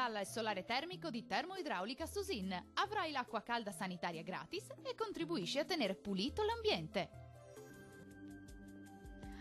installa il solare termico di Termoidraulica Susin. Avrai l'acqua calda sanitaria gratis e contribuisci a tenere pulito l'ambiente.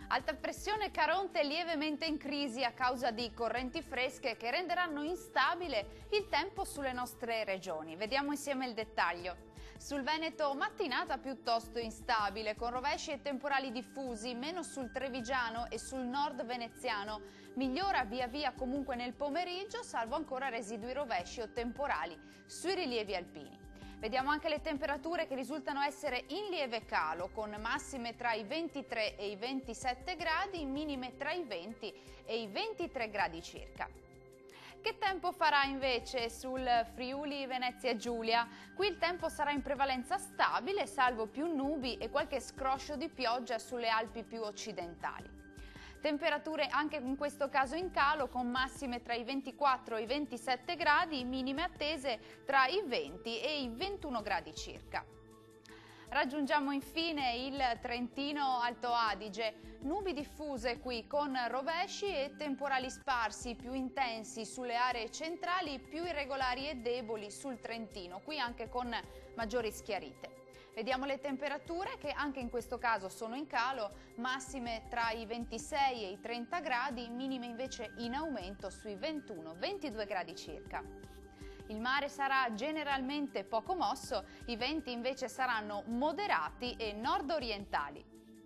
Alta pressione Caronte lievemente in crisi a causa di correnti fresche che renderanno instabile il tempo sulle nostre regioni. Vediamo insieme il dettaglio. Sul Veneto mattinata piuttosto instabile, con rovesci e temporali diffusi, meno sul Trevigiano e sul nord veneziano. Migliora via via comunque nel pomeriggio, salvo ancora residui rovesci o temporali sui rilievi alpini. Vediamo anche le temperature che risultano essere in lieve calo, con massime tra i 23 e i 27 gradi, minime tra i 20 e i 23 gradi circa. Che tempo farà invece sul Friuli Venezia Giulia? Qui il tempo sarà in prevalenza stabile, salvo più nubi e qualche scroscio di pioggia sulle Alpi più occidentali. Temperature anche in questo caso in calo, con massime tra i 24 e i 27 gradi, minime attese tra i 20 e i 21 gradi circa. Raggiungiamo infine il Trentino Alto Adige, nubi diffuse qui con rovesci e temporali sparsi più intensi sulle aree centrali, più irregolari e deboli sul Trentino, qui anche con maggiori schiarite. Vediamo le temperature che anche in questo caso sono in calo, massime tra i 26 e i 30 gradi, minime invece in aumento sui 21-22 gradi circa. Il mare sarà generalmente poco mosso, i venti invece saranno moderati e nord-orientali.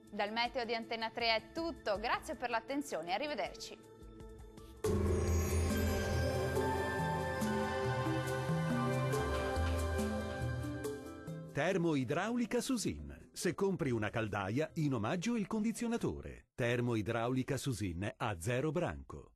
Dal meteo di Antena 3 è tutto, grazie per l'attenzione e arrivederci. Termoidraulica Susin. Se compri una caldaia, in omaggio il condizionatore. Termoidraulica Susin a 0 branco.